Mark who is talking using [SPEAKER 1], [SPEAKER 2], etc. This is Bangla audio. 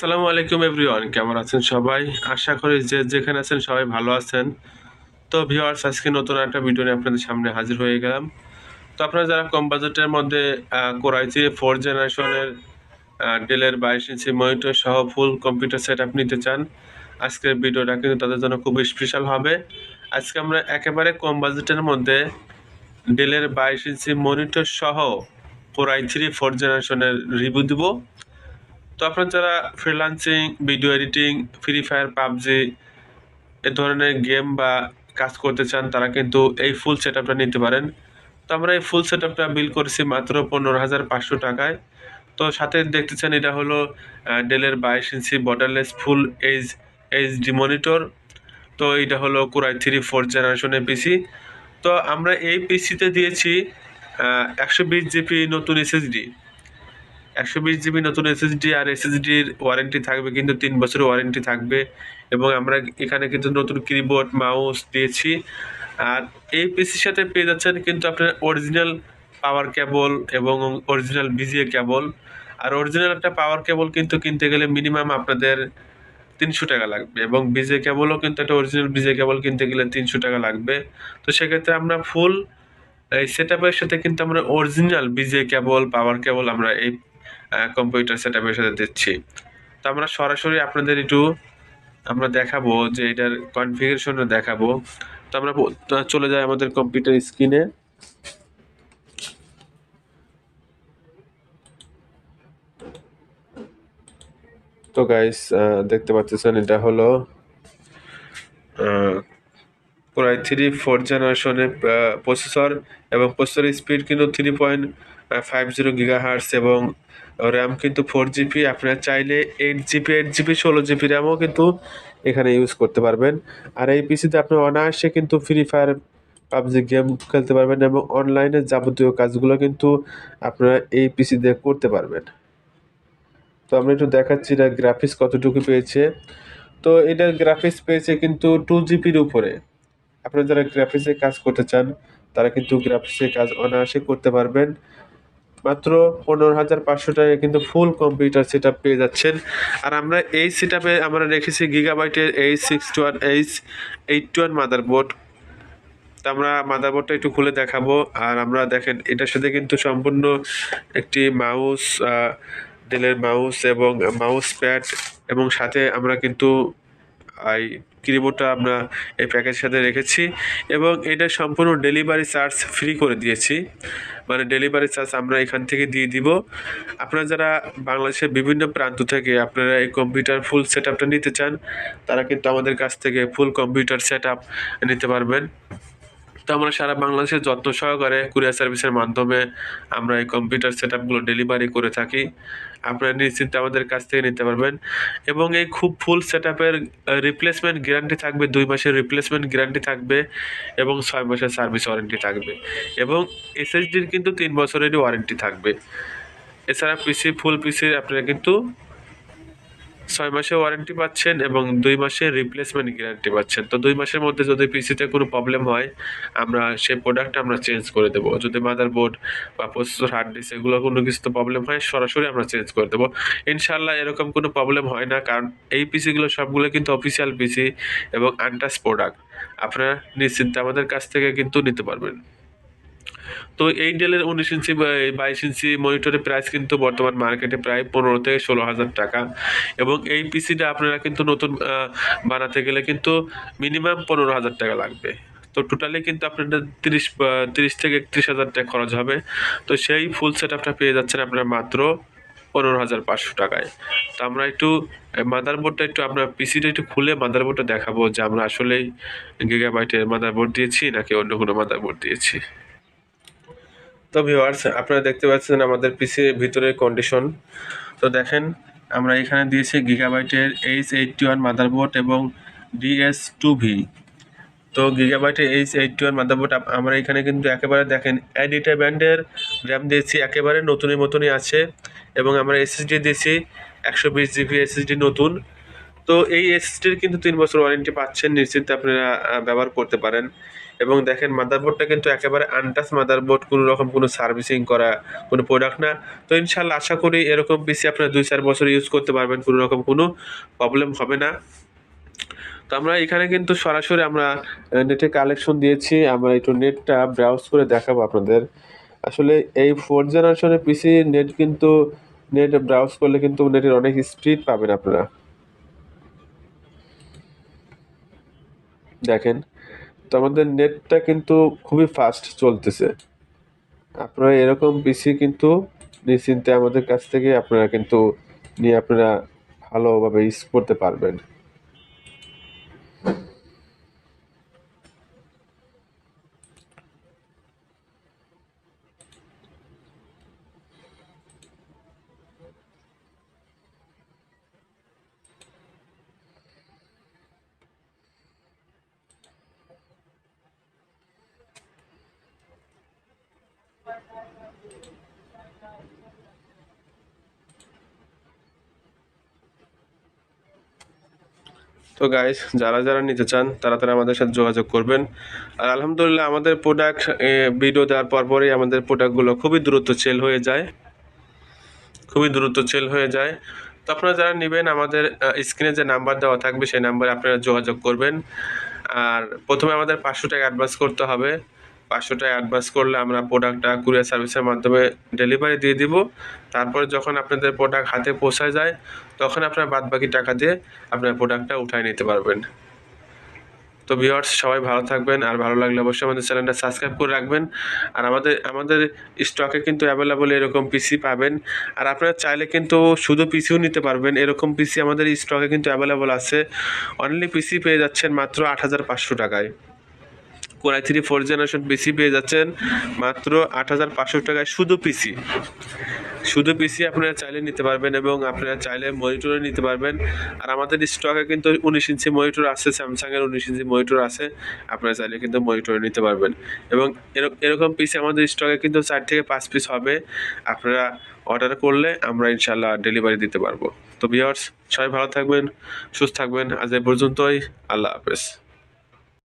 [SPEAKER 1] আসসালামু আলাইকুম এভরিওয়ান, কেমন আছেন সবাই? আশা করি যে যেখানে আছেন সবাই ভালো আছেন। তো ভিউয়ার্স, আজকে নতুন একটা ভিডিও নিয়ে আপনাদের সামনে হাজির হয়ে গেলাম। তো আপনারা যারা কম বাজেটের মধ্যে কোরাই থ্রি 4 জেনারেশনের ডেলের 22 ইঞ্চি মনিটর সহ ফুল কম্পিউটার সেটআপ নিতে চান, আজকের ভিডিওটা কিন্তু তাদের জন্য খুব স্পেশাল হবে। আজকে আমরা একেবারে কম বাজেটের মধ্যে ডেলের 22 ইঞ্চি মনিটর সহ কোরাই থ্রি 4 জেনারেশনের রিভিউ দিব। তো আপনারা যারা freelancing, video editing, free fire, PUBG এ ধরনের গেম বা কাজ করতে চান, তারা কিন্তু এই ফুল সেটআপটা নিতে পারেন। তো আমরা এই ফুল সেটআপটা বিল করেছি মাত্র 15,500 টাকায়। তো সাথে দেখতেছেন এটা হলো ডেলের 22 ইঞ্চি বর্ডারলেস ফুল এইচডি মনিটর। তো এটা হলো কোরাই থ্রি 4 জেনারেশনের পিসি। তো আমরা এই পিসিতে দিয়েছি 120 জিবি নতুন এসএসডি, 120 জিবি নতুন এসএসডি। আর এসএসডির ওয়ারেন্টি থাকবে কিন্তু 3 বছরের ওয়ারেন্টি থাকবে। এবং আমরা এখানে কিন্তু নতুন কিবোর্ড মাউস দিয়েছি। আর এই পিসির সাথে পেয়ে যাচ্ছেন কিন্তু আপনার অরিজিনাল পাওয়ার কেবল এবং অরিজিনাল বিজিএ কেবল। আর অরিজিনাল একটা পাওয়ার কেবল কিন্তু কিনতে গেলে মিনিমাম আপনাদের 300 টাকা লাগবে, এবং বিজে কেবলও কিন্তু একটা অরিজিনাল বিজে কেবল কিনতে গেলে 300 টাকা লাগবে। তো সেক্ষেত্রে আমরা ফুল এই সেটআপের সাথে কিন্তু আমরা অরিজিনাল বিজে কেবল, পাওয়ার কেবল আমরা এই কম্পিউটার সেটআপের সাথে দিচ্ছি। তো আমরা সরাসরি আপনাদের একটু আমরা দেখাবো যে এটার কনফিগারেশনটা দেখাবো। তো আমরা চলে যাই আমাদের কম্পিউটার স্ক্রিনে। তো গাইস, দেখতে পাচ্ছেন এটা হলো কোরাই থ্রি 4 জেনারেশনের প্রসেসর, এবং প্রসেসরের স্পিড কিন্তু 3.50 GHz, এবং র্যাম কিন্তু 4 GB। আপনারা চাইলে 8 GB, 8 GB, 16 GB র্যামও কিন্তু এখানে ইউজ করতে পারবেন। আর এই পিসিতে আপনি অনায়াসে কিন্তু ফ্রি ফায়ার, পাবজি গেম খেলতে পারবেন, এবং অনলাইনে যাবতীয় কাজগুলো কিন্তু আপনারা এই পিসি দিয়ে করতে পারবেন। তো আমরা একটু দেখাচ্ছি এটা গ্রাফিক্স কতটুকু পেয়েছে। তো এটার গ্রাফিক্স পেয়েছে কিন্তু 2 GB উপরে। আপনারা যারা গ্রাফিক্সে কাজ করতে চান, তারা কিন্তু গ্রাফিক্সে কাজ অনায়াসে করতে পারবেন। মাত্র 15,500 টাকায় কিন্তু ফুল কম্পিউটার সেটআপ পেয়ে যাচ্ছেন। আর আমরা এই সেটআপে আমরা রেখেছি গিগাবাইটের H61 H81 মাদারবোর্ড। তো আমরা মাদারবোর্ডটা একটু খুলে দেখাবো। আর আমরা দেখেন এটার সাথে কিন্তু সম্পূর্ণ একটি মাউস, ডেলের মাউস এবং মাউস প্যাড, এবং সাথে আমরা কিন্তু এই কিবোর্ডটা আমরা এই প্যাকেজের সাথে রেখেছি। এবং এটা সম্পূর্ণ ডেলিভারি চার্জ ফ্রি করে দিয়েছি, মানে ডেলিভারি চার্জ আমরা এখান থেকে দিয়ে দিব। আপনারা যারা বাংলাদেশের বিভিন্ন প্রান্ত থেকে আপনারা এই কম্পিউটার ফুল সেটআপটা নিতে চান, তারা কিন্তু আমাদের কাছ থেকে ফুল কম্পিউটার সেটআপ নিতে পারবেন। তো আমরা সারা বাংলাদেশের যত্ন সহকারে কুরিয়ার সার্ভিসের মাধ্যমে আমরা এই কম্পিউটার সেটআপগুলো ডেলিভারি করে থাকি। আপনারা নিশ্চিন্তে আমাদের কাছ থেকে নিতে পারবেন। এবং এই খুব ফুল সেটআপের রিপ্লেসমেন্ট গ্যারান্টি থাকবে, 2 মাসের রিপ্লেসমেন্ট গ্যারান্টি থাকবে, এবং 6 মাসের সার্ভিস ওয়ারেন্টি থাকবে, এবং এসএসডির কিন্তু 3 বছরেরই ওয়ারেন্টি থাকবে। এছাড়া ফুল পিসির আপনারা কিন্তু 6 মাসের ওয়ারেন্টি পাচ্ছেন, এবং 2 মাসের রিপ্লেসমেন্ট গ্যারান্টি পাচ্ছেন। তো 2 মাসের মধ্যে যদি পিসিতে কোনো প্রবলেম হয়, আমরা সেই প্রোডাক্ট আমরা চেঞ্জ করে দেবো। যদি মাদারবোর্ড বা প্রসেসর, হার্ড ডিস্ক এগুলো কোনো কিছুতে প্রবলেম হয়, সরাসরি আমরা চেঞ্জ করে দেবো। ইনশাল্লাহ এরকম কোনো প্রবলেম হয় না, কারণ এই পিসিগুলো সবগুলো কিন্তু অফিসিয়াল পিসি এবং আনটাচ প্রোডাক্ট। আপনারা নিশ্চিন্তে আমাদের কাছ থেকে কিন্তু নিতে পারবেন। তো এই ডেলের 19 ইঞ্চি বা 22 ইঞ্চি মনিটরের প্রাইস কিন্তু বর্তমান মার্কেটে প্রায় 15 থেকে 16 হাজার টাকা। এবং এই পিসিটা আপনারা কিন্তু নতুন বানাতে গেলে কিন্তু মিনিমাম 15 হাজার টাকা লাগবে। তো টোটালি কিন্তু আপনাদের 30 থেকে 31 হাজার টাকা খরচ হবে। তো সেই ফুল সেটআপটা পেয়ে যাচ্ছেন আপনারা মাত্র 15,500 টাকায়। তো আমরা একটু মাদারবোর্ডটা একটু আমরা পিসিটা একটু খুলে মাদারবোর্ডটা দেখাবো যে আমরা আসলেই গিগাবাইটের মাদারবোর্ড দিয়েছি নাকি অন্য কোনো মাদারবোর্ড দিয়েছি। তো ভিউয়ার্স, আপনারা দেখতে পাচ্ছেন আমাদের পিসির ভিতরের কন্ডিশন। তো দেখেন আমরা এখানে দিয়েছি গিগাবাইটের H81 মাদারবোর্ড এবং DS2V। তো গিগাবাইটের H81 মাদারবোর্ড আমরা এখানে কিন্তু একেবারে দেখেন এডিটা ব্যান্ডের র্যাম দিয়েছি, একেবারে নতুনের মতনই আছে। এবং আমরা এসএসডি দিয়েছি 120 GB এসএসডি নতুন। তো এই এসএসডির কিন্তু 3 বছর ওয়ারেন্টি পাচ্ছেন, নিশ্চিন্তে আপনারা ব্যবহার করতে পারেন। এবং দেখেন মাদারবোর্ডটা কিন্তু একেবারে আনটাচ মাদারবোর্ড, কোনো রকম কোনো সার্ভিসিং করা কোনো প্রোডাক্ট না। তো ইনশাল্লাহ আশা করি এরকম পিসি আপনারা 2-4 বছর ইউজ করতে পারবেন, কোনো রকম কোনো প্রবলেম হবে না। তো আমরা এখানে কিন্তু সরাসরি আমরা নেটে কালেকশন দিয়েছি, আমরা একটু নেটটা ব্রাউজ করে দেখাবো আপনাদের। আসলে এই 4th জেনারেশনের পিসি নেট কিন্তু নেট ব্রাউজ করলে কিন্তু নেটের অনেক স্পিড পাবেন আপনারা। দেখেন, তো আমাদের নেটটা কিন্তু খুবই ফাস্ট চলতেছে। আপনারা এরকম পিসি কিন্তু নিশ্চিন্তে আমাদের কাছ থেকে আপনারা কিন্তু নিয়ে আপনারা ভালোভাবে ইউজ করতে পারবেন। তো গাইস, যারা যারা নিতে চান তারা তারা আমাদের সাথে যোগাযোগ করবেন। আর আলহামদুলিল্লাহ আমাদের প্রোডাক্ট ভিডিও দেওয়ার পরপরই আমাদের প্রোডাক্টগুলো খুবই দ্রুত সেল হয়ে যায়, খুবই দ্রুত সেল হয়ে যায়। তো আপনারা যারা নেবেন আমাদের স্ক্রিনে যে নাম্বার দেওয়া থাকবে সেই নাম্বারে আপনারা যোগাযোগ করবেন। আর প্রথমে আমাদের 500 টাকা অ্যাডভান্স করতে হবে। 500 টাকা অ্যাডভান্স করলে আমরা প্রোডাক্টটা কুরিয়ার সার্ভিসের মাধ্যমে ডেলিভারি দিয়ে দিব। তারপরে যখন আপনাদের প্রোডাক্ট হাতে পৌঁছায় যায় তখন আপনারা বাদবাকি টাকা দিয়ে আপনার প্রোডাক্টটা উঠায় নিতে পারবেন। তো ভিউয়ার্স, সবাই ভালো থাকবেন, আর ভালো লাগলে অবশ্যই আমাদের চ্যানেলটা সাবস্ক্রাইব করে রাখবেন। আর আমাদের স্টকে কিন্তু অ্যাভেলেবল এরকম পিসি পাবেন। আর আপনারা চাইলে কিন্তু শুধু পিসিও নিতে পারবেন, এরকম পিসি আমাদের স্টকে কিন্তু অ্যাভেলেবল আছে। অনলি পিসি পেয়ে যাচ্ছেন মাত্র 8,500 টাকায়। কোরাই 3 4th জেনারেশন পিসি পেয়ে যাচ্ছেন মাত্র 8,500 টাকায়, শুধু পিসি। শুধু পিসি আপনারা চাইলে নিতে পারবেন এবং আপনারা চাইলে মনিটরও নিতে পারবেন। আর আমাদের স্টকে কিন্তু 19 ইঞ্চি মনিটর আছে, স্যামসাংয়ের 19 ইঞ্চি মনিটর আছে, আপনারা চাইলে কিন্তু মনিটর নিতে পারবেন। এবং এরকম পিসি আমাদের স্টকে কিন্তু 4 থেকে 5 পিস হবে। আপনারা অর্ডার করলে আমরা ইনশাল্লাহ ডেলিভারি দিতে পারবো। তো ভিউয়ার্স, সবাই ভালো থাকবেন, সুস্থ থাকবেন। আজ এ পর্যন্তই। আল্লাহ হাফেজ।